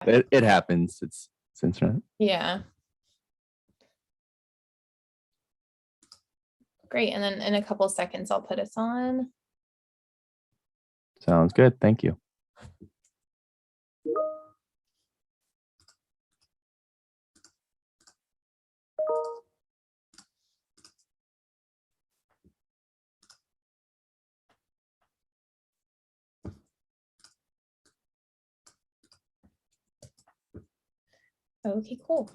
It happens. It's internet. Yeah. Great. And then in a couple seconds, I'll put us on. Sounds good. Thank you. Okay, cool.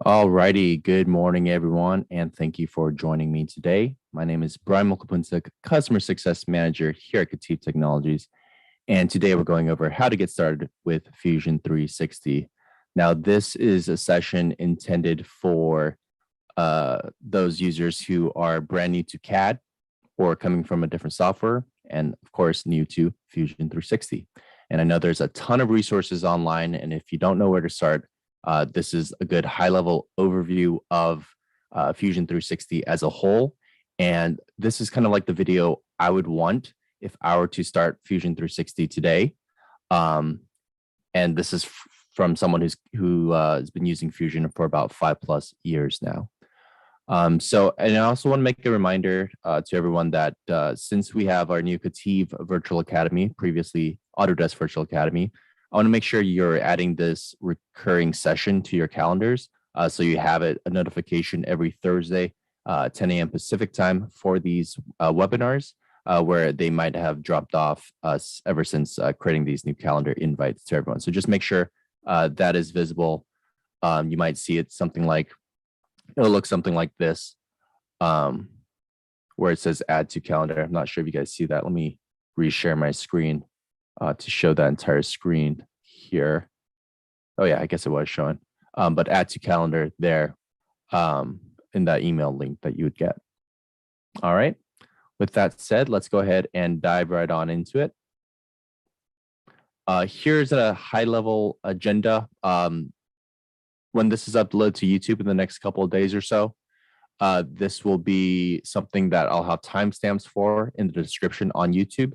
Alrighty, good morning, everyone, and thank you for joining me today. My name is Brian Mongkolpoonsuk, Customer Success Manager here at KETIV Technologies, and today we're going over how to get started with Fusion 360. Now, this is a session intended for those users who are brand new to CAD or coming from a different software, and of course, new to Fusion 360. And I know there's a ton of resources online, and if you don't know where to start, this is a good high-level overview of Fusion 360 as a whole. And this is kind of like the video I would want if I were to start Fusion 360 today. And this is from someone who has been using Fusion for about 5+ years now. And I also want to make a reminder to everyone that since we have our new KETIV Virtual Academy, previously Autodesk Virtual Academy, I want to make sure you're adding this recurring session to your calendars. So you have a notification every Thursday, 10 a.m. Pacific time for these webinars, where they might have dropped off ever since creating these new calendar invites to everyone. So just make sure that is visible. You might see it it'll look something like this, where it says add to calendar. I'm not sure if you guys see that. Let me reshare my screen to show that entire screen here. Oh yeah, I guess it was showing, but add to calendar there in that email link that you would get. All right, with that said, let's go ahead and dive right on into it. Here's a high-level agenda. When this is uploaded to YouTube in the next couple of days or so, this will be something that I'll have timestamps for in the description on YouTube.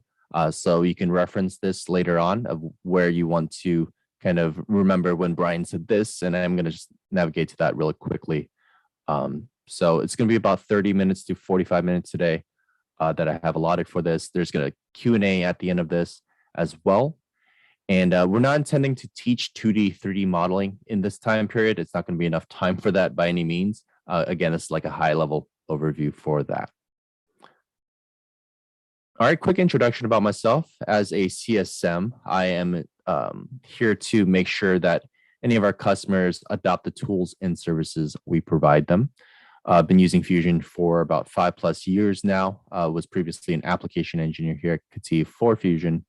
So you can reference this later on of where you want to kind of remember when Brian said this, and I'm going to just navigate to that really quickly. So it's going to be about 30 minutes to 45 minutes today that I have allotted for this. There's going to Q&A at the end of this as well. And we're not intending to teach 2D, 3D modeling in this time period. It's not going to be enough time for that by any means. Again, it's like a high-level overview for that. All right, quick introduction about myself. As a CSM, I am here to make sure that any of our customers adopt the tools and services we provide them. I've been using Fusion for about 5+ years now. Was previously an application engineer here at KETIV for Fusion.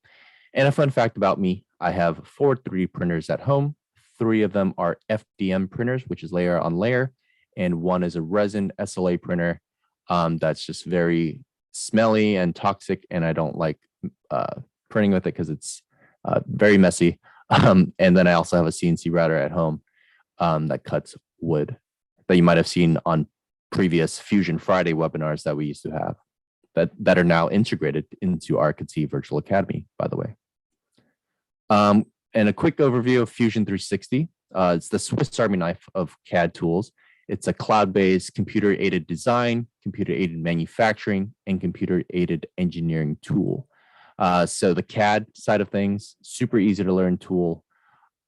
And a fun fact about me, I have 4 3D printers at home. 3 of them are FDM printers, which is layer on layer, and 1 is a resin SLA printer that's just very smelly and toxic, and I don't like printing with it because it's very messy. And then I also have a CNC router at home that cuts wood that you might have seen on previous Fusion Friday webinars that we used to have that are now integrated into our KETIV Virtual Academy, by the way. And a quick overview of Fusion 360. It's the Swiss Army knife of CAD tools. It's a cloud-based computer-aided design, computer-aided manufacturing, and computer-aided engineering tool. So the CAD side of things, super easy to learn tool.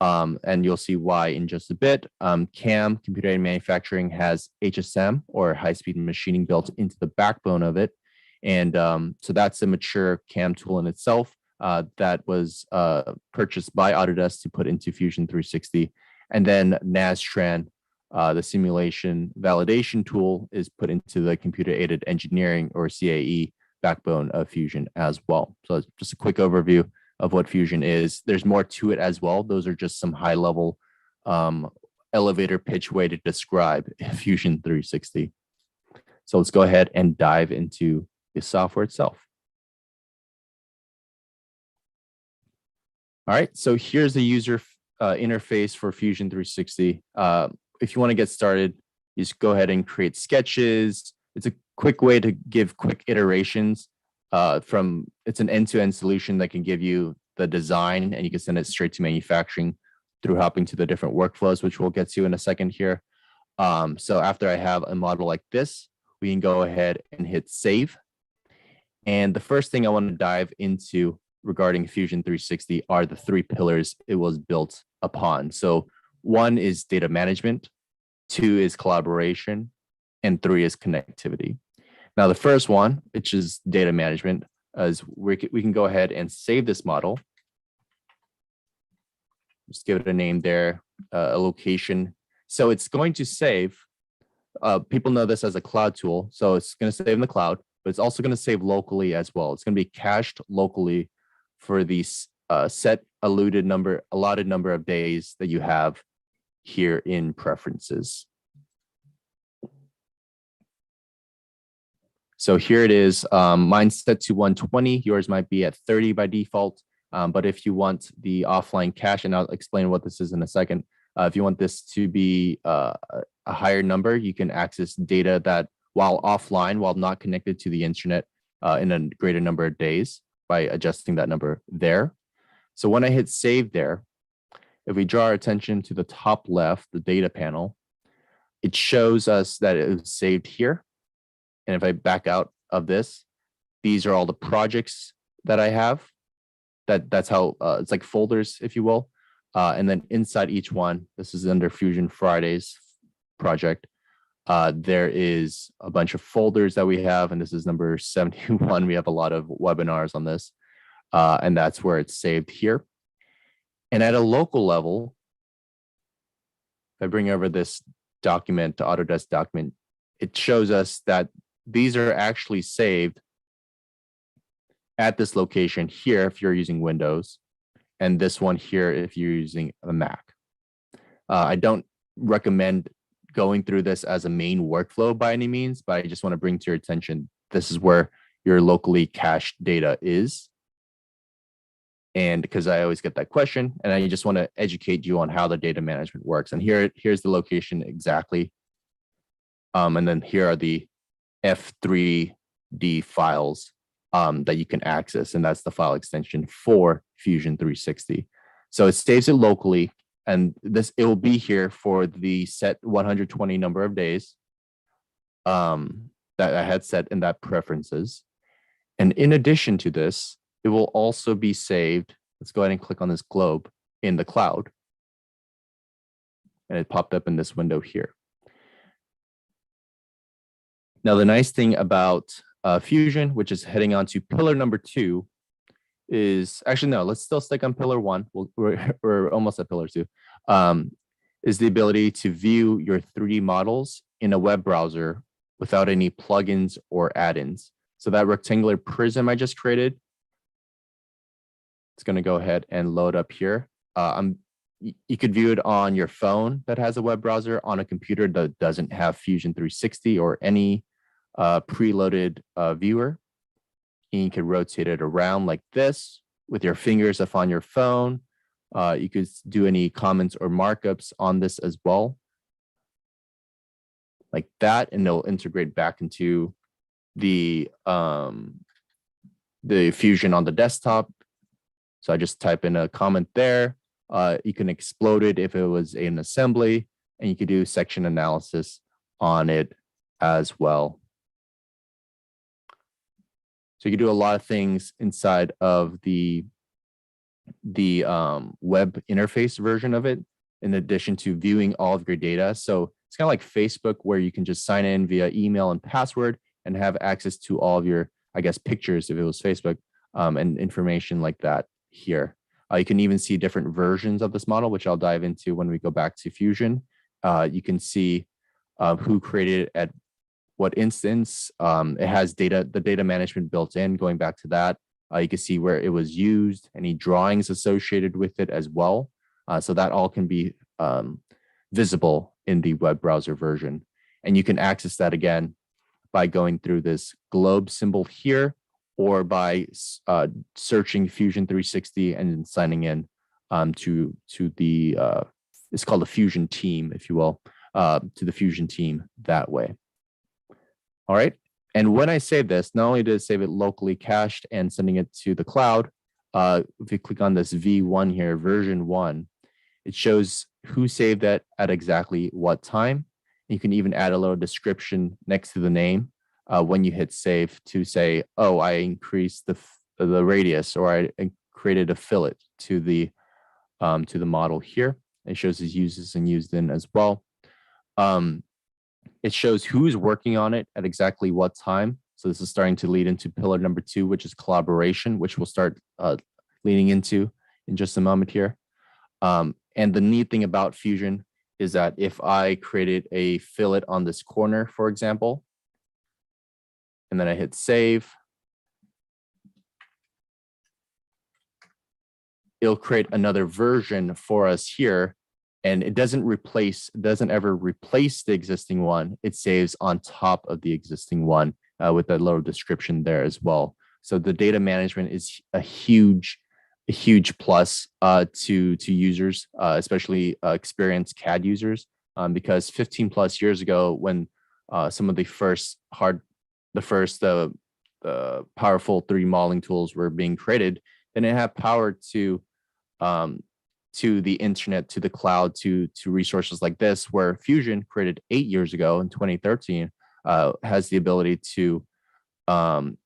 And you'll see why in just a bit. CAM, computer aided manufacturing, has HSM, or high-speed machining, built into the backbone of it. And so that's a mature CAM tool in itself that was purchased by Autodesk to put into Fusion 360. And then Nastran, the simulation validation tool, is put into the computer aided engineering, or CAE, backbone of Fusion as well. So just a quick overview of what Fusion is. There's more to it as well. Those are just some high level elevator pitch way to describe Fusion 360. So let's go ahead and dive into the software itself. All right, so here's the user interface for Fusion 360. If you want to get started, you just go ahead and create sketches. It's a quick way to give quick iterations it's an end-to-end solution that can give you the design, and you can send it straight to manufacturing through hopping to the different workflows, which we'll get to in a second here. So after I have a model like this, we can go ahead and hit save. And the first thing I want to dive into regarding Fusion 360 are the three pillars it was built upon. So 1 is data management, 2 is collaboration, and 3 is connectivity. Now, the first one, which is data management, is we can go ahead and save this model. Just give it a name there, a location. So it's going to save, people know this as a cloud tool, so it's going to save in the cloud, but it's also going to save locally as well. It's going to be cached locally for the set allotted number of days that you have here in preferences. So here it is. Mine's set to 120. Yours might be at 30 by default. But if you want the offline cache, and I'll explain what this is in a second, if you want this to be a higher number, you can access data that, while offline, while not connected to the internet, in a greater number of days by adjusting that number there. So when I hit save there, if we draw our attention to the top left, the data panel, it shows us that it was saved here. And if I back out of this, these are all the projects that I have. That's how it's like folders, if you will. And then inside each one, this is under Fusion Fridays project. There is a bunch of folders that we have, and this is number 71. We have a lot of webinars on this, and that's where it's saved here. And at a local level, if I bring over this document, the Autodesk document, it shows us that these are actually saved at this location here if you're using Windows, and this one here if you're using a Mac. I don't recommend going through this as a main workflow by any means, but I just want to bring to your attention, this is where your locally cached data is. And because I always get that question, and I just want to educate you on how the data management works. And here's the location exactly. And then here are the F3D files that you can access, and that's the file extension for Fusion 360. So it saves it locally, and it will be here for the set 120 number of days that I had set in that preferences. And in addition to this, it will also be saved. Let's go ahead and click on this globe in the cloud. And it popped up in this window here. Now, the nice thing about Fusion, which is heading on to pillar number 2, is actually, no, let's still stick on pillar 1. We're almost at pillar 2, is the ability to view your 3D models in a web browser without any plugins or add-ins. So that rectangular prism I just created, it's going to go ahead and load up here. You could view it on your phone that has a web browser, on a computer that doesn't have Fusion 360 or any preloaded viewer. And you can rotate it around like this with your fingers if on your phone. You could do any comments or markups on this as well, like that, and it'll integrate back into the Fusion on the desktop. So I just type in a comment there. You can explode it if it was an assembly, and you could do section analysis on it as well. So you can do a lot of things inside of the web interface version of it, in addition to viewing all of your data. So it's kind of like Facebook, where you can just sign in via email and password and have access to all of your, I guess, pictures if it was Facebook, and information like that here. You can even see different versions of this model, which I'll dive into when we go back to Fusion. You can see who created it at what instance. It has the data management built in. Going back to that, you can see where it was used, any drawings associated with it as well. So that all can be visible in the web browser version. And you can access that again by going through this globe symbol here, or by searching Fusion 360 and then signing in to the, it's called a Fusion team, if you will, to the Fusion team that way. All right. And when I save this, not only did it save it locally cached and sending it to the cloud, if you click on this V1 here, version 1, it shows who saved that at exactly what time. You can even add a little description next to the name when you hit save to say, oh, I increased the radius, or I created a fillet to the model here. It shows its uses and used in as well. It shows who's working on it at exactly what time. So this is starting to lead into pillar number 2, which is collaboration, which we'll start leading into in just a moment here. And the neat thing about Fusion is that if I created a fillet on this corner, for example, and then I hit save, it'll create another version for us here. And it doesn't ever replace the existing one. It saves on top of the existing one with that little description there as well. So the data management is a huge plus to users, especially experienced CAD users, because 15 plus years ago, when some of the powerful 3D modeling tools were being created, they didn't have power to the internet, to the cloud, to resources like this, where Fusion, created 8 years ago in 2013, has the ability to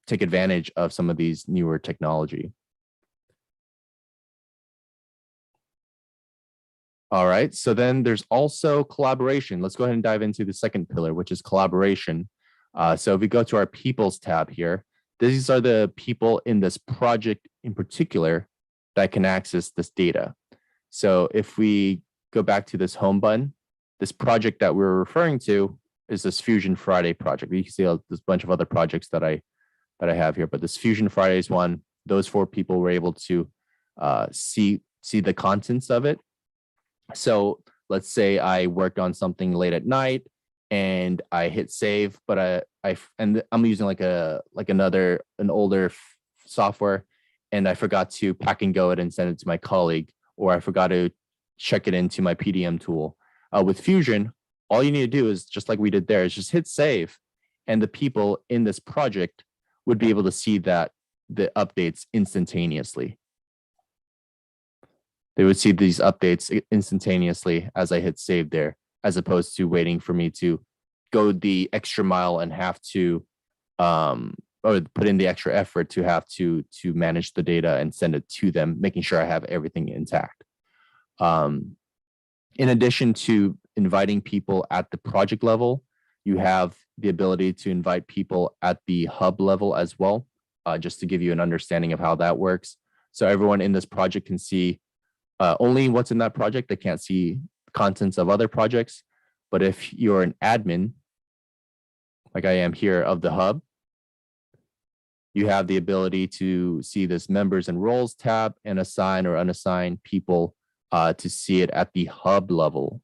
take advantage of some of these newer technology. All right, so then there's also collaboration. Let's go ahead and dive into the second pillar, which is collaboration. So if we go to our People's tab here, these are the people in this project in particular that can access this data. So if we go back to this home button, this project that we're referring to is this Fusion Friday project. You can see there's a bunch of other projects that I have here, but this Fusion Friday is one. Those 4 people were able to see the contents of it. So let's say I worked on something late at night and I hit save, but I'm using an older software, and I forgot to pack and go it and send it to my colleague, or I forgot to check it into my PDM tool. With Fusion, all you need to do is, just like we did there, is just hit save, and the people in this project would be able to see the updates instantaneously. They would see these updates instantaneously as I hit save there, as opposed to waiting for me to go the extra mile and have to, or put in the extra effort to have to manage the data and send it to them, making sure I have everything intact. In addition to inviting people at the project level, you have the ability to invite people at the hub level as well, just to give you an understanding of how that works. So everyone in this project can see only what's in that project. They can't see contents of other projects. But if you're an admin, like I am here of the hub, you have the ability to see this members and roles tab and assign or unassign people to see it at the hub level.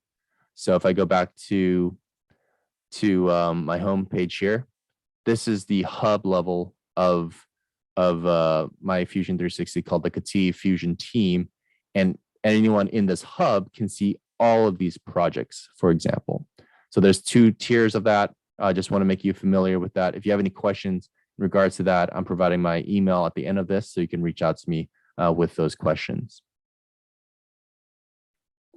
So if I go back to my home page here, this is the hub level of my Fusion 360 called the KETIV Fusion team. And anyone in this hub can see all of these projects, for example. So there's 2 tiers of that. I just want to make you familiar with that. If you have any questions in regards to that, I'm providing my email at the end of this, so you can reach out to me with those questions.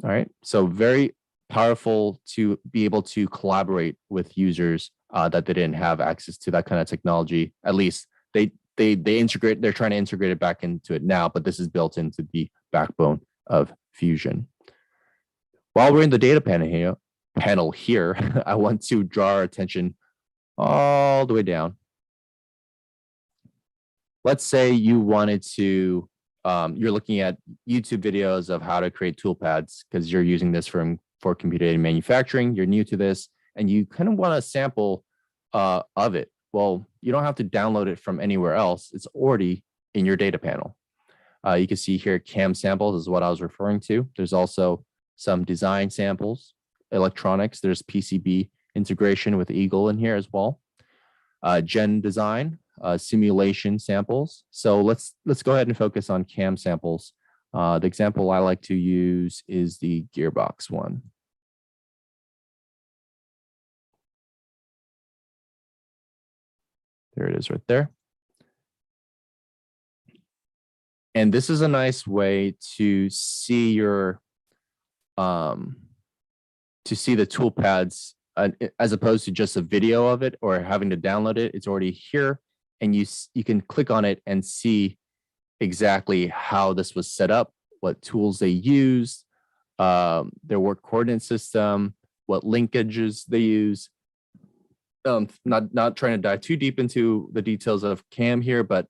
All right, so very powerful to be able to collaborate with users that they didn't have access to that kind of technology. At least they they're trying to integrate it back into it now, but this is built into the backbone of Fusion. While we're in the data panel here, I want to draw our attention all the way down. Let's say you wanted to, you're looking at YouTube videos of how to create toolpads because you're using this for computer aided manufacturing. You're new to this and you kind of want a sample of it. Well, you don't have to download it from anywhere else. It's already in your data panel. You can see here CAM samples is what I was referring to. There's also some design samples, electronics. There's PCB integration with Eagle in here as well. Gen design, simulation samples. So let's go ahead and focus on CAM samples. The example I like to use is the gearbox one. There it is right there. And this is a nice way to see your to see the toolpads as opposed to just a video of it or having to download it. It's already here, and you can click on it and see exactly how this was set up, what tools they used, their work coordinate system, what linkages they use. Not trying to dive too deep into the details of CAM here, but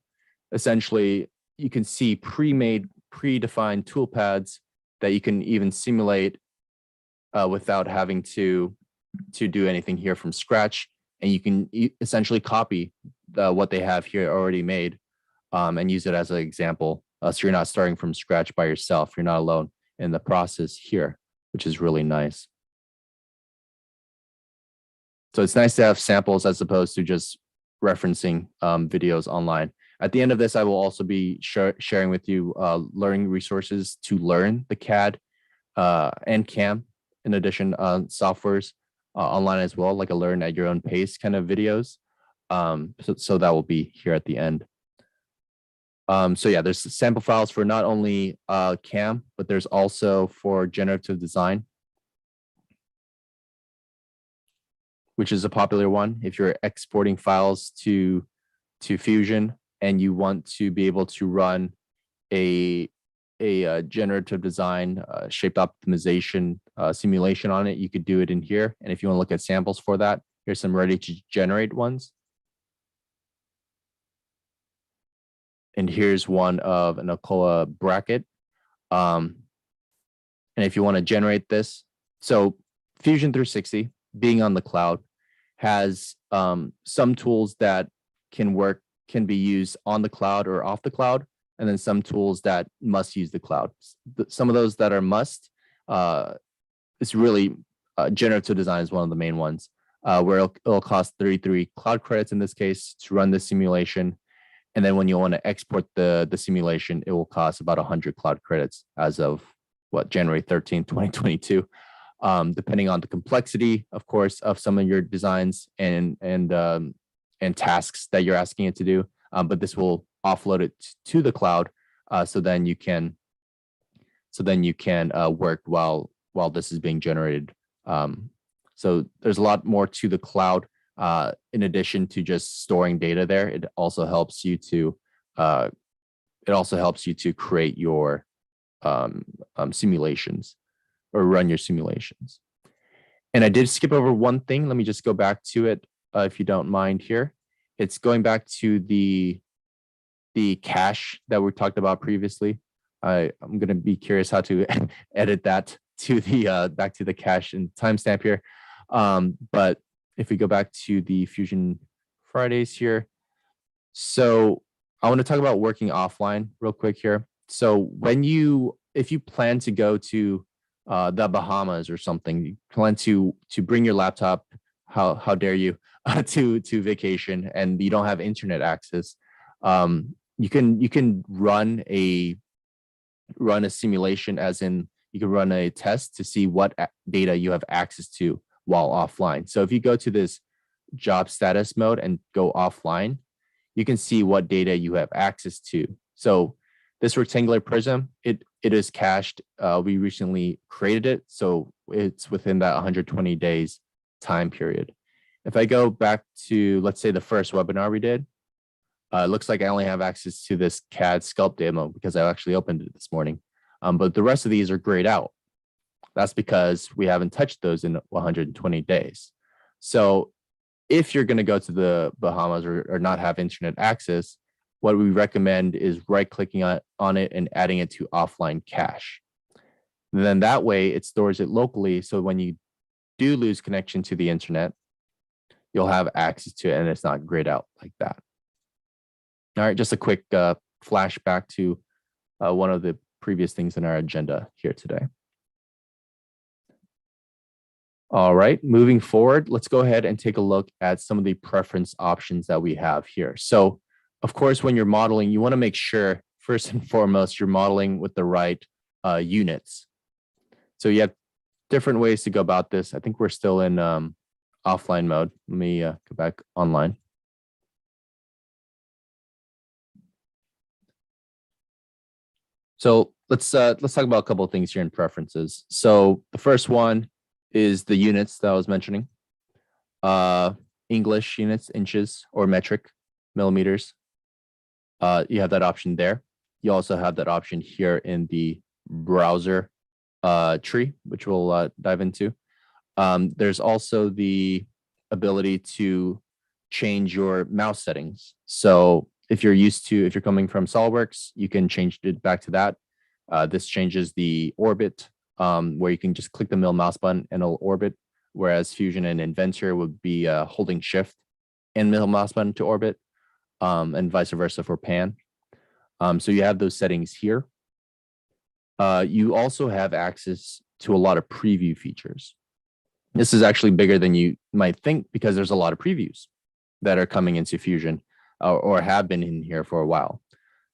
essentially you can see predefined toolpads that you can even simulate without having to do anything here from scratch. And you can essentially copy what they have here already made and use it as an example. So you're not starting from scratch by yourself. You're not alone in the process here, which is really nice. So it's nice to have samples as opposed to just referencing videos online. At the end of this, I will also be sharing with you learning resources to learn the CAD and CAM, in addition, softwares online as well, like a learn at your own pace kind of videos. So that will be here at the end. So yeah, there's sample files for not only CAM, but there's also for generative design, which is a popular one. If you're exporting files to Fusion and you want to be able to run a generative design shape optimization simulation on it, you could do it in here. And if you want to look at samples for that, here's some ready to generate ones. And here's one of an Alcoa bracket. And if you want to generate this, so Fusion 360 being on the cloud has some tools that can be used on the cloud or off the cloud, and then some tools that must use the cloud. Some of those that are must, it's really generative design is one of the main ones, where it'll cost 33 cloud credits in this case to run this simulation. And then when you want to export the simulation, it will cost about 100 cloud credits as of January 13, 2022. Depending on the complexity, of course, of some of your designs and tasks that you're asking it to do. But this will offload it to the cloud, so then you can work while this is being generated. So there's a lot more to the cloud. In addition to just storing data there, it also helps you to create your simulations or run your simulations. And I did skip over one thing. Let me just go back to it if you don't mind here. It's going back to the cache that we talked about previously. I'm going to be curious how to edit that to the back to the cache and timestamp here. But if we go back to the Fusion Fridays here, so I want to talk about working offline real quick here. So if you plan to go to the Bahamas or something, you plan to bring your laptop, how dare you, to vacation, and you don't have internet access, you can run a simulation, as in you can run a test to see what data you have access to while offline. So if you go to this job status mode and go offline, you can see what data you have access to. So this rectangular prism, it is cached. We recently created it, so it's within that 120 days time period. If I go back to, let's say, the first webinar we did, It looks like I only have access to this CAD sculpt demo because I actually opened it this morning. But the rest of these are grayed out. That's because we haven't touched those in 120 days. So if you're going to go to the Bahamas or not have internet access, what we recommend is right-clicking on it and adding it to offline cache. And then that way it stores it locally. So when you do lose connection to the internet, you'll have access to it and it's not grayed out like that. All right, just a quick flashback to one of the previous things in our agenda here today. All right, moving forward, let's go ahead and take a look at some of the preference options that we have here. So, of course, when you're modeling, you want to make sure, first and foremost, you're modeling with the right units. So you have different ways to go about this. I think we're still in offline mode. Let me go back online. So let's talk about a couple of things here in preferences. So the first one is the units that I was mentioning. English units, inches, or metric, millimeters. You have that option there. You also have that option here in the browser tree, which we'll dive into. There's also the ability to change your mouse settings. So if you're coming from SolidWorks, you can change it back to that. This changes the orbit, where you can just click the middle mouse button and it'll orbit, whereas Fusion and Inventor would be holding shift and middle mouse button to orbit, and vice versa for pan. So you have those settings here. You also have access to a lot of preview features. This is actually bigger than you might think because there's a lot of previews that are coming into Fusion or have been in here for a while.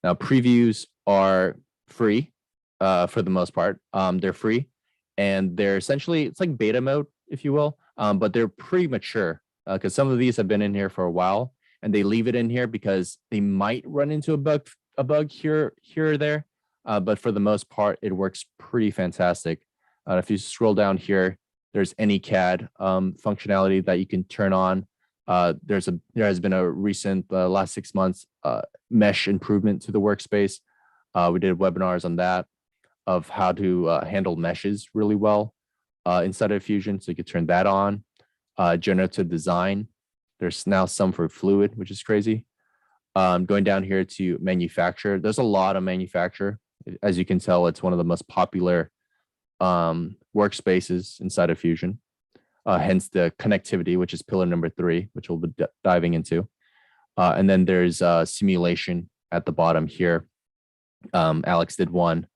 Now, previews are free for the most part. They're free and they're essentially, it's like beta mode, if you will, but they're pretty mature because some of these have been in here for a while and they leave it in here because they might run into a bug here or there. But for the most part, it works pretty fantastic. If you scroll down here, there's any CAD functionality that you can turn on. There has been a recent last 6 months mesh improvement to the workspace. We did webinars on that of how to handle meshes really well inside of Fusion. So you could turn that on. Generative design. There's now some for fluid, which is crazy. Going down here to manufacture. There's a lot of manufacture. As you can tell, it's one of the most popular workspaces inside of Fusion. Hence the connectivity, which is pillar number 3, which we'll be diving into. And then there's simulation at the bottom here. Alex did one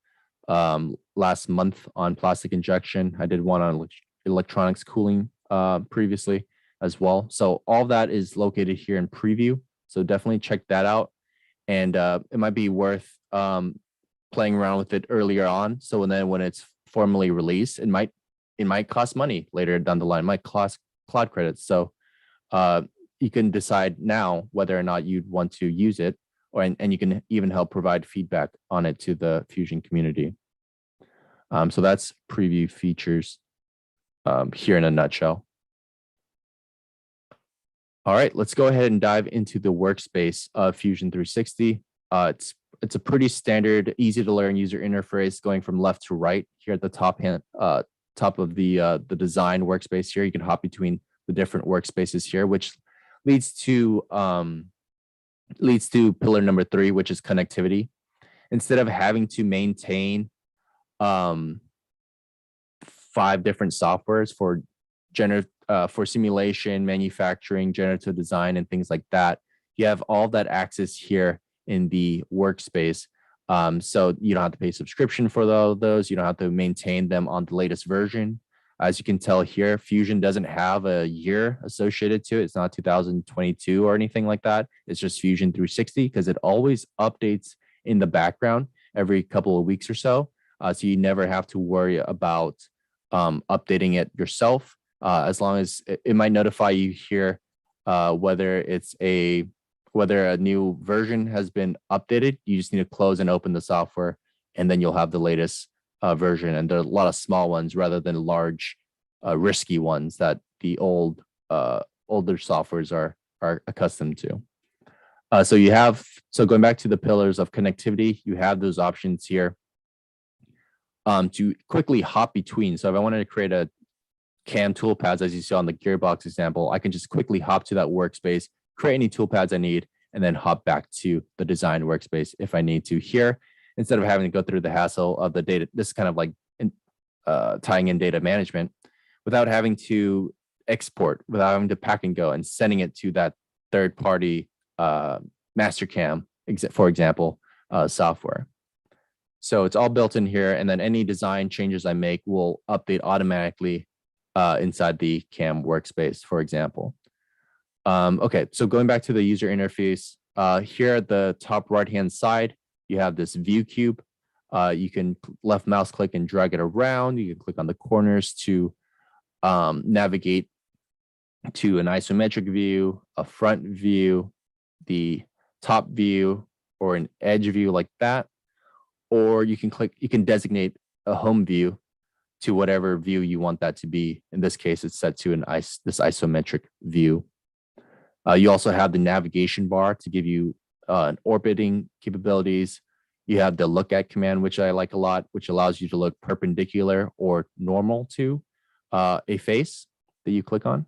last month on plastic injection. I did one on electronics cooling previously as well. So all that is located here in preview. So definitely check that out. And it might be worth playing around with it earlier on. So then when it's formally released, it might cost money later down the line. It might cost cloud credits. So you can decide now whether or not you'd want to use it, and you can even help provide feedback on it to the Fusion community. So that's preview features here in a nutshell. All right, let's go ahead and dive into the workspace of Fusion 360. It's a pretty standard, easy to learn user interface going from left to right here at the top of the design workspace here. You can hop between the different workspaces here, which leads to pillar number 3, which is connectivity. Instead of having to maintain 5 different softwares for simulation, manufacturing, generative design, and things like that, you have all that access here in the workspace. So you don't have to pay subscription for those. You don't have to maintain them on the latest version. As you can tell here, Fusion doesn't have a year associated to it. It's not 2022 or anything like that. It's just Fusion 360 because it always updates in the background every couple of weeks or so. So you never have to worry about updating it yourself. As long as it might notify you here whether a new version has been updated. You just need to close and open the software, and then you'll have the latest version. And there are a lot of small ones rather than large, risky ones that the older softwares are accustomed to. So going back to the pillars of connectivity, you have those options here to quickly hop between. So if I wanted to create a CAM toolpaths, as you saw on the gearbox example, I can just quickly hop to that workspace, create any toolpaths I need, and then hop back to the design workspace if I need to here, instead of having to go through the hassle of the data. This is kind of like tying in data management without having to export, without having to pack and go and sending it to that third party Mastercam, for example, software. So it's all built in here, and then any design changes I make will update automatically inside the CAM workspace, for example. Okay, so going back to the user interface, here at the top right-hand side, you have this view cube. You can left mouse click and drag it around. You can click on the corners to navigate to an isometric view, a front view, the top view, or an edge view like that. Or you can designate a home view to whatever view you want that to be. In this case, it's set to this isometric view. You also have the navigation bar to give you an orbiting capabilities. You have the look at command, which I like a lot, which allows you to look perpendicular or normal to a face that you click on.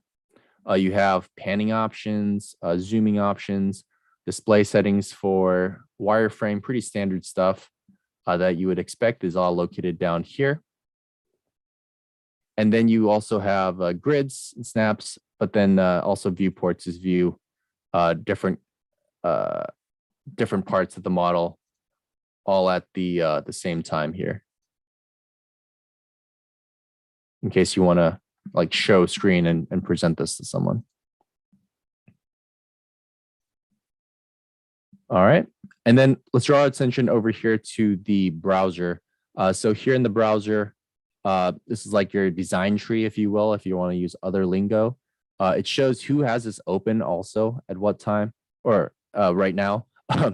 You have panning options, zooming options, display settings for wireframe, pretty standard stuff that you would expect is all located down here. And then you also have grids and snaps, but then also viewports is view different parts of the model all at the same time here. In case you want to like show screen and present this to someone. All right, and then let's draw our attention over here to the browser. So here in the browser, this is like your design tree, if you will, if you want to use other lingo. It shows who has this open also at what time or right now.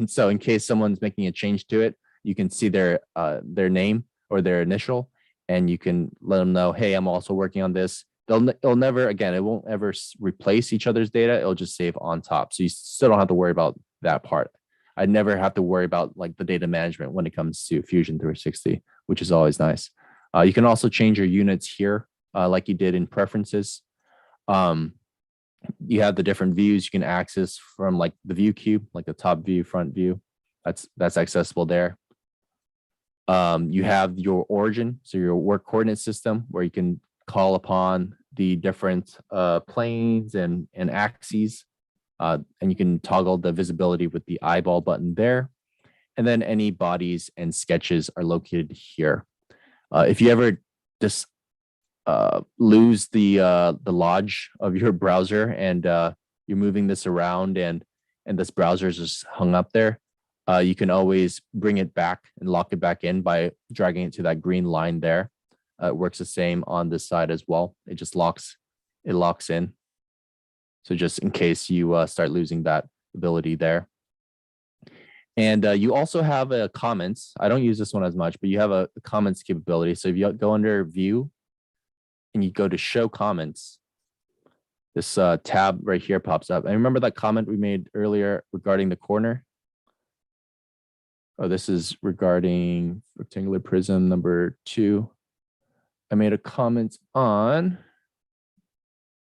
So in case someone's making a change to it, you can see their name or their initial, and you can let them know, hey, I'm also working on this. It'll never, again, it won't ever replace each other's data. It'll just save on top. So you still don't have to worry about that part. I never have to worry about like the data management when it comes to Fusion 360, which is always nice. You can also change your units here, like you did in preferences. You have the different views you can access from like the view cube, like the top view, front view. That's accessible there. You have your origin, so your work coordinate system, where you can call upon the different planes and axes. And you can toggle the visibility with the eyeball button there. And then any bodies and sketches are located here. If you ever just lose the lodge of your browser and you're moving this around and this browser is just hung up there, you can always bring it back and lock it back in by dragging it to that green line there. It works the same on this side as well. It just locks in. So just in case you start losing that ability there. And you also have a comments. I don't use this one as much, but you have a comments capability. So if you go under view and you go to show comments, this tab right here pops up. And remember that comment we made earlier regarding the corner? Oh, this is regarding rectangular prism number 2. I made a comment on,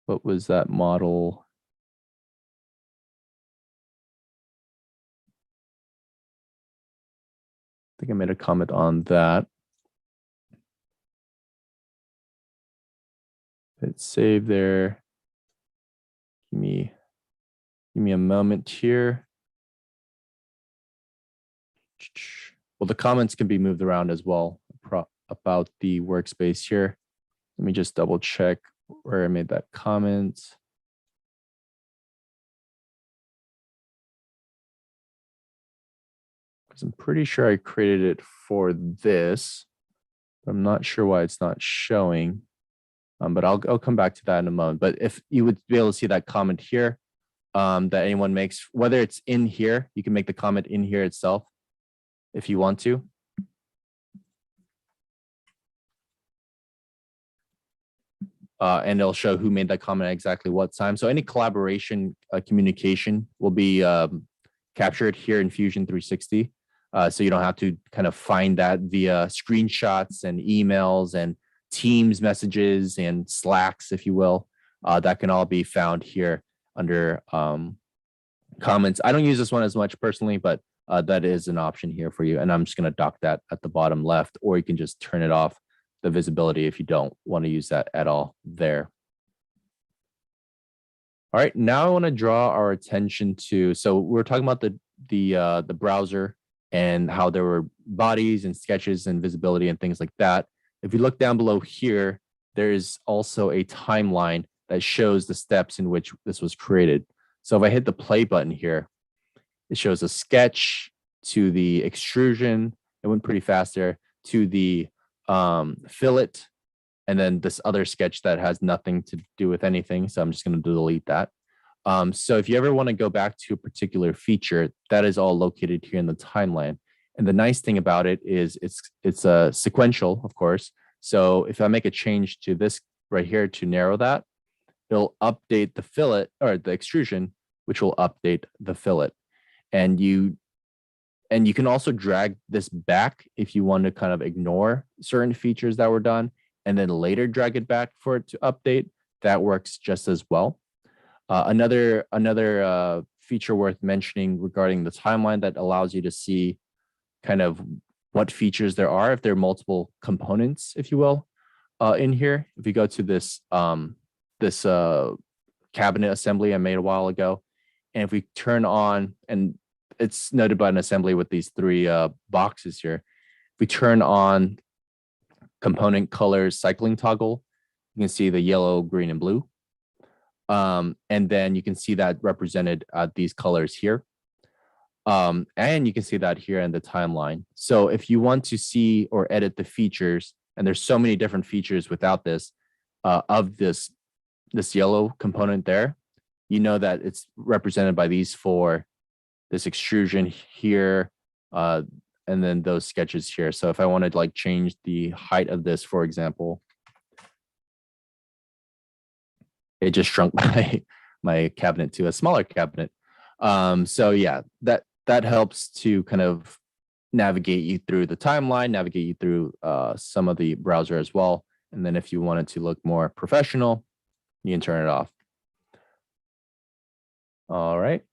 what was that model? I think I made a comment on that. It's saved there. Give me a moment here. Well, the comments can be moved around as well about the workspace here. Let me just double check where I made that comment. Because I'm pretty sure I created it for this. But I'm not sure why it's not showing. But I'll come back to that in a moment. But if you would be able to see that comment here that anyone makes, whether it's in here, you can make the comment in here itself if you want to. And it'll show who made that comment at exactly what time. So any collaboration communication will be capture it here in Fusion 360. So you don't have to kind of find that via screenshots and emails and Teams messages and Slacks, if you will. That can all be found here under comments. I don't use this one as much personally, but that is an option here for you. And I'm just going to dock that at the bottom left, or you can just turn it off, the visibility, if you don't want to use that at all there. All right, now I want to draw our attention to, so we're talking about the browser and how there were bodies and sketches and visibility and things like that. If you look down below here, there is also a timeline that shows the steps in which this was created. So if I hit the play button here, it shows a sketch to the extrusion. It went pretty fast there, to the fillet, and then this other sketch that has nothing to do with anything. So I'm just going to delete that. So if you ever want to go back to a particular feature, that is all located here in the timeline. And the nice thing about it is it's a sequential, of course. So if I make a change to this right here to narrow that, it'll update the fillet or the extrusion, which will update the fillet. And you can also drag this back if you want to kind of ignore certain features that were done and then later drag it back for it to update. That works just as well. Another feature worth mentioning regarding the timeline that allows you to see kind of what features there are, if there are multiple components, if you will, in here. If you go to this cabinet assembly I made a while ago, and if we turn on, and it's noted by an assembly with these three boxes here, if we turn on component colors cycling toggle, you can see the yellow, green, and blue. And then you can see that represented these colors here. And you can see that here in the timeline. So if you want to see or edit the features, and there's so many different features without this, of this yellow component there, you know that it's represented by these four, this extrusion here, and then those sketches here. So if I wanted to like change the height of this, for example, it just shrunk my cabinet to a smaller cabinet. So yeah, that helps to kind of navigate you through the timeline, navigate you through some of the browser as well. And then if you wanted to look more professional, you can turn it off. All right.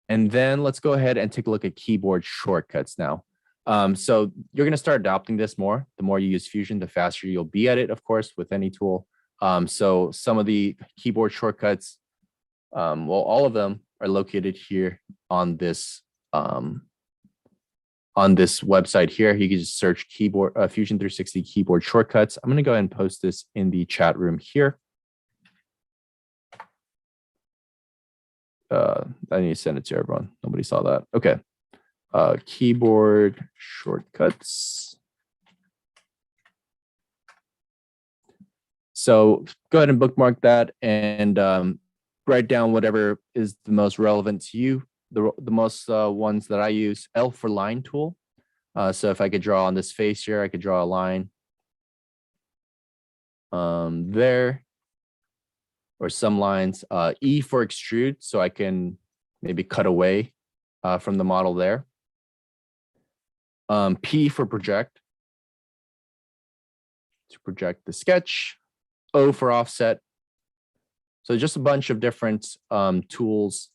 And then let's go ahead and take a look at keyboard shortcuts now. So you're going to start adopting this more. The more you use Fusion, the faster you'll be at it, of course, with any tool. So some of the keyboard shortcuts, well, all of them are located here on this website here. You can just search keyboard Fusion 360 keyboard shortcuts. I'm going to go ahead and post this in the chat room here. I need to send it to everyone. Nobody saw that. Okay. Keyboard shortcuts. So go ahead and bookmark that and write down whatever is the most relevant to you. The most ones that I use, L for line tool. So if I could draw on this face here, I could draw a line there, or some lines. E for extrude, so I can maybe cut away from the model there. P for project, to project the sketch. O for offset. So just a bunch of different tools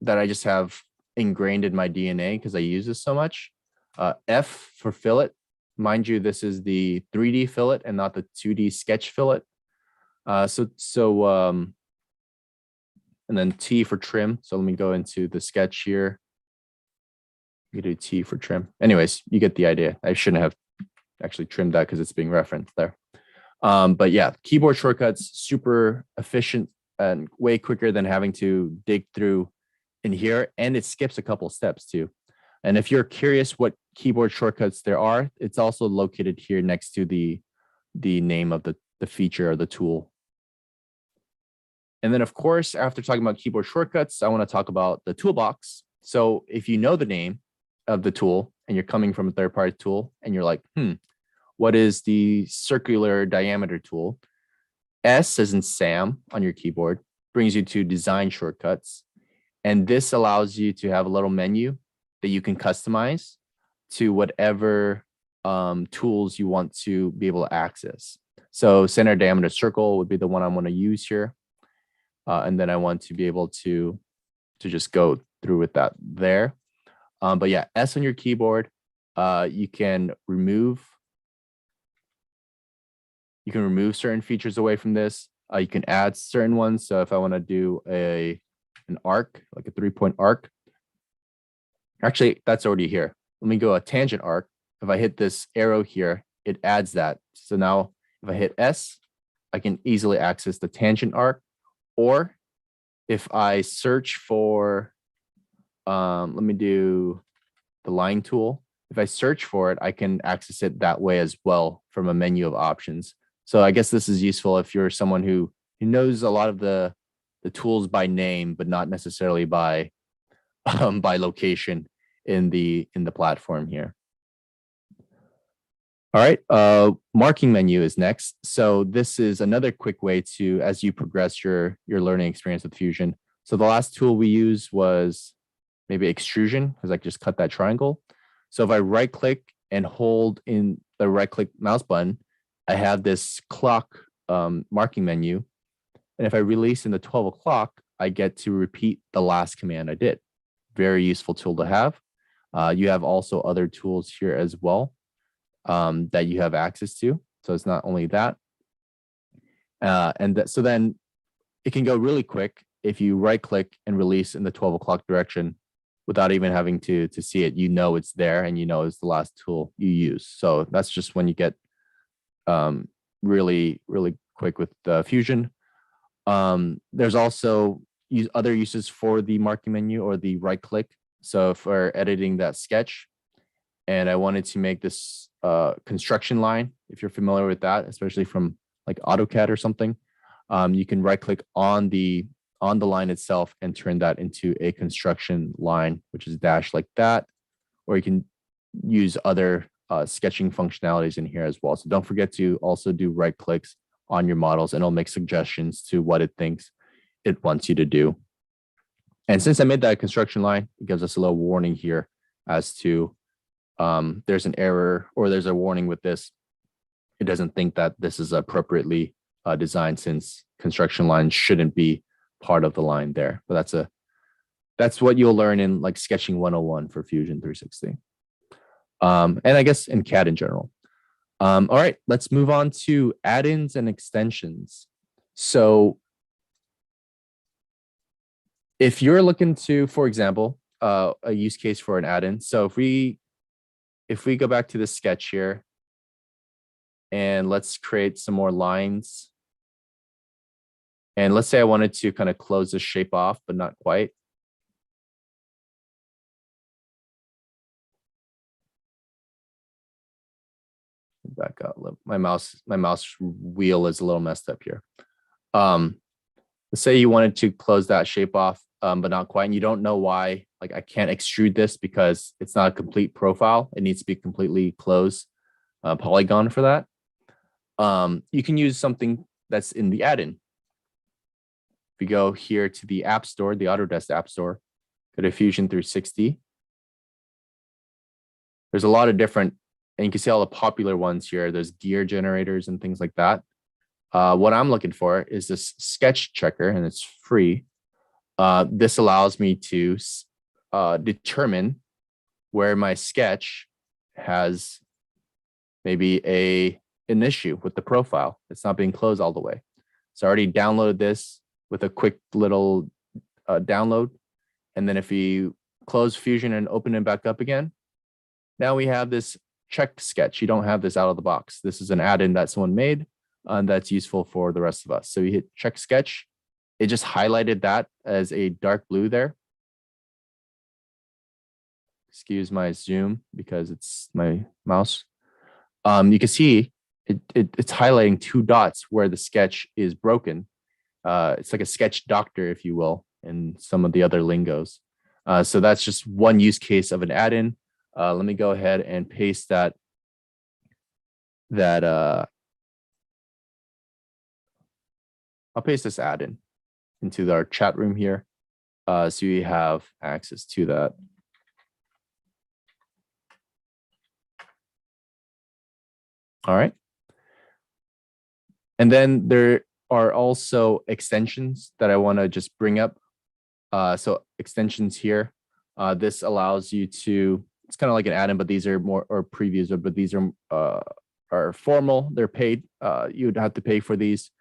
that I just have ingrained in my DNA because I use this so much. F for fillet. Mind you, this is the 3D fillet and not the 2D sketch fillet. And then T for trim. So let me go into the sketch here. You do T for trim. Anyways, you get the idea. I shouldn't have actually trimmed that because it's being referenced there. But yeah, keyboard shortcuts, super efficient and way quicker than having to dig through in here. And it skips a couple steps too. And if you're curious what keyboard shortcuts there are, it's also located here next to the name of the feature or the tool. And then of course, after talking about keyboard shortcuts, I want to talk about the toolbox. So if you know the name of the tool and you're coming from a third-party tool and you're like, what is the circular diameter tool? S as in Sam on your keyboard brings you to design shortcuts. And this allows you to have a little menu that you can customize to whatever tools you want to be able to access. So center diameter circle would be the one I want to use here. And then I want to be able to just go through with that there. But yeah, S on your keyboard, you can remove certain features away from this. You can add certain ones. So if I want to do an arc, like a 3-point arc, actually that's already here. Let me go a tangent arc. If I hit this arrow here, it adds that. So now if I hit S, I can easily access the tangent arc. Or if I search for, let me do the line tool. If I search for it, I can access it that way as well from a menu of options. So I guess this is useful if you're someone who knows a lot of the tools by name, but not necessarily by location in the platform here. All right, marking menu is next. So this is another quick way to, as you progress your learning experience with Fusion. So the last tool we used was maybe extrusion, because I just cut that triangle. So if I right click and hold in the right click mouse button, I have this clock marking menu. And if I release in the 12 o'clock, I get to repeat the last command I did. Very useful tool to have. You have also other tools here as well that you have access to. So it's not only that. So then it can go really quick if you right click and release in the 12 o'clock direction without even having to see it. You know it's there and you know it's the last tool you use. So that's just when you get really, really quick with Fusion. There's also other uses for the marking menu or the right click. So for editing that sketch, and I wanted to make this construction line, if you're familiar with that, especially from like AutoCAD or something, you can right click on the line itself and turn that into a construction line, which is dashed like that, or you can use other sketching functionalities in here as well. So don't forget to also do right clicks on your models and it'll make suggestions to what it thinks it wants you to do. And since I made that construction line, it gives us a little warning here as to there's an error or there's a warning with this. It doesn't think that this is appropriately designed since construction lines shouldn't be part of the line there. But that's what you'll learn in like sketching 101 for Fusion 360. And I guess in CAD in general. All right, let's move on to add-ins and extensions. So if you're looking to, for example, a use case for an add-in. So if we go back to the sketch here and let's create some more lines. And let's say I wanted to kind of close this shape off, but not quite. Back up. My mouse wheel is a little messed up here. Let's say you wanted to close that shape off, but not quite, and you don't know why. Like I can't extrude this because it's not a complete profile. It needs to be completely closed polygon for that. You can use something that's in the add-in. If we go here to the App Store, the Autodesk App Store, go to Fusion 360. There's a lot of different, and you can see all the popular ones here. There's gear generators and things like that. What I'm looking for is this sketch checker, and it's free. This allows me to determine where my sketch has maybe an issue with the profile. It's not being closed all the way. So I already downloaded this with a quick little download. And then if you close Fusion and open it back up again, now we have this check sketch. You don't have this out of the box. This is an add-in that someone made and that's useful for the rest of us. So you hit check sketch. It just highlighted that as a dark blue there. Excuse my zoom because it's my mouse. You can see it's highlighting 2 dots where the sketch is broken. It's like a sketch doctor, if you will, in some of the other lingos. So that's just one use case of an add-in. Let me go ahead and paste that I'll paste this add-in into our chat room here. so you have access to that. All right. And then there are also extensions that I want to just bring up. So extensions here, this allows you to, it's kind of like an add-in, but these are more, or previews, but these are formal, they're paid. You would have to pay for these.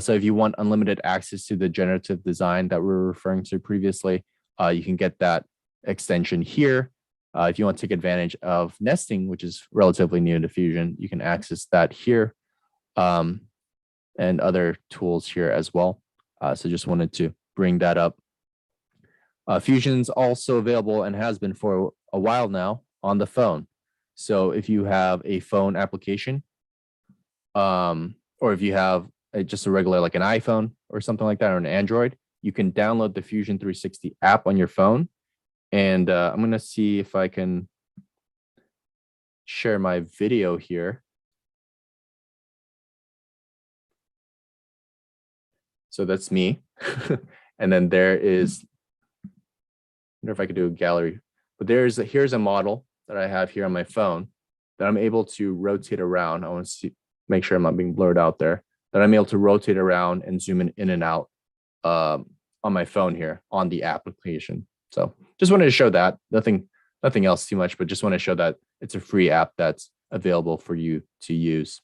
So if you want unlimited access to the generative design that we were referring to previously, you can get that extension here. If you want to take advantage of nesting, which is relatively new to Fusion, you can access that here, and other tools here as well. So just wanted to bring that up. Fusion's also available and has been for a while now on the phone. So if you have a phone application, or if you have just a regular, like an iPhone or something like that, or an Android, you can download the Fusion 360 app on your phone. And I'm going to see if I can share my video here. So that's me. And then there is, I wonder if I could do a gallery, but here's a model that I have here on my phone that I'm able to rotate around. I want to make sure I'm not being blurred out there, that I'm able to rotate around and zoom in and out on my phone here on the application. So just wanted to show that. Nothing else too much, but just want to show that it's a free app that's available for you to use.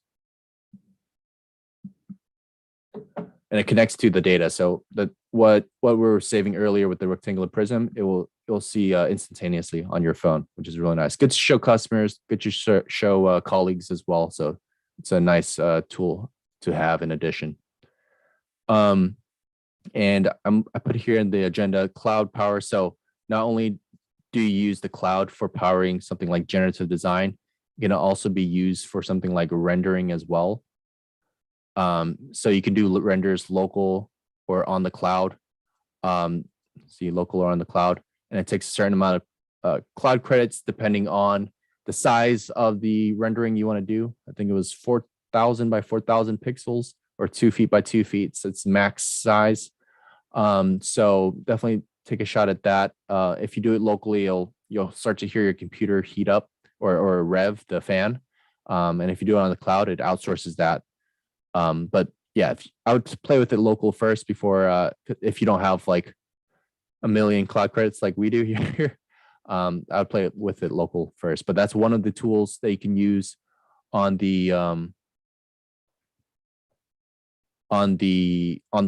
And it connects to the data. So that what we were saving earlier with the rectangular prism, you'll see instantaneously on your phone, which is really nice. Good to show customers, good to show colleagues as well. So it's a nice tool to have in addition. And I put here in the agenda cloud power. So not only do you use the cloud for powering something like generative design, it can also be used for something like rendering as well. So you can do renders local or on the cloud. See, local or on the cloud, and it takes a certain amount of cloud credits depending on the size of the rendering you want to do. I think it was 4,000 by 4,000 pixels or 2 feet by 2 feet. So it's max size. So definitely take a shot at that. If you do it locally, you'll start to hear your computer heat up or rev the fan. And if you do it on the cloud, it outsources that. But yeah, I would play with it local first before, if you don't have like a million cloud credits like we do here, I would play with it local first. But that's one of the tools that you can use on the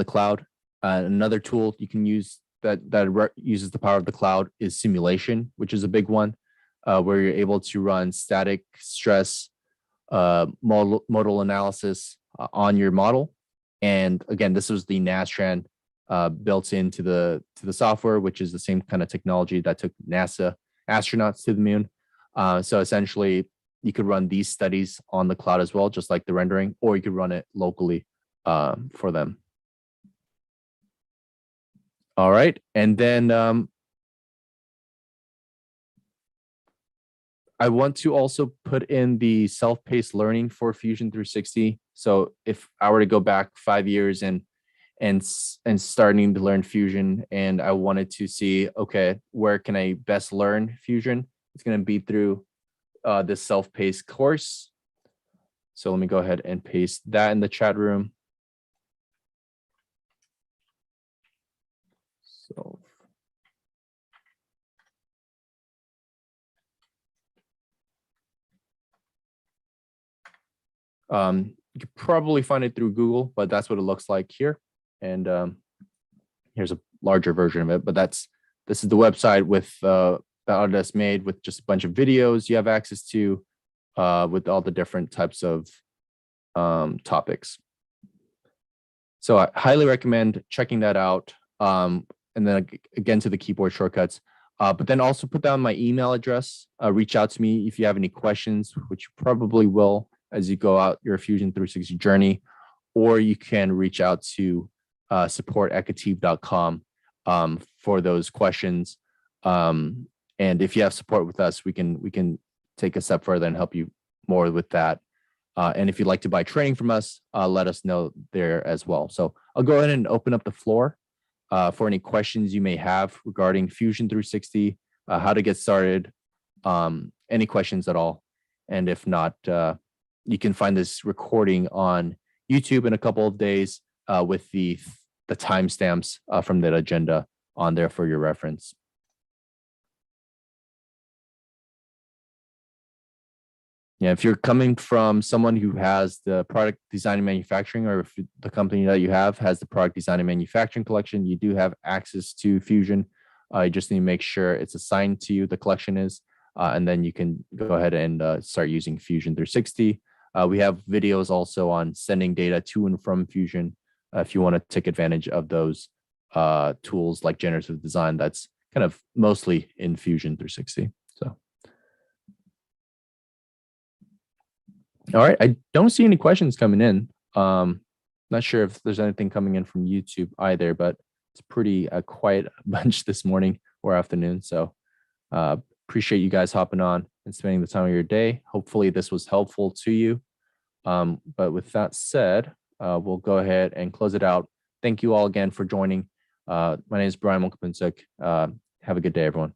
cloud. Another tool you can use that uses the power of the cloud is simulation, which is a big one, where you're able to run static stress modal analysis on your model. And again, this was the Nastran built into the software, which is the same kind of technology that took NASA astronauts to the moon. So essentially, you could run these studies on the cloud as well, just like the rendering, or you could run it locally for them. All right, and then I want to also put in the self-paced learning for Fusion 360. So if I were to go back 5 years and starting to learn Fusion, and I wanted to see, okay, where can I best learn Fusion? It's going to be through this self-paced course. So let me go ahead and paste that in the chat room. So you could probably find it through Google, but that's what it looks like here. And here's a larger version of it, but this is the website with that Autodesk made with just a bunch of videos you have access to with all the different types of topics. So I highly recommend checking that out. And then again, to the keyboard shortcuts, but then also put down my email address. Reach out to me if you have any questions, which you probably will as you go out your Fusion 360 journey, or you can reach out to support@ketiv.com for those questions. And if you have support with us, we can take a step further and help you more with that. And if you'd like to buy training from us, let us know there as well. So I'll go ahead and open up the floor for any questions you may have regarding Fusion 360, how to get started, any questions at all. And if not, you can find this recording on YouTube in a couple of days with the timestamps from that agenda on there for your reference. Yeah, if you're coming from someone who has the product design and manufacturing, or if the company that you have has the product design and manufacturing collection, you do have access to Fusion. You just need to make sure it's assigned to you, the collection is, and then you can go ahead and start using Fusion 360. We have videos also on sending data to and from Fusion. If you want to take advantage of those tools like generative design, that's kind of mostly in Fusion 360. So. All right, I don't see any questions coming in. Not sure if there's anything coming in from YouTube either, but it's pretty quiet bunch this morning or afternoon. So appreciate you guys hopping on and spending the time of your day. Hopefully this was helpful to you. But with that said, we'll go ahead and close it out. Thank you all again for joining. My name is Brian Mongkolpoonsuk. Have a good day, everyone.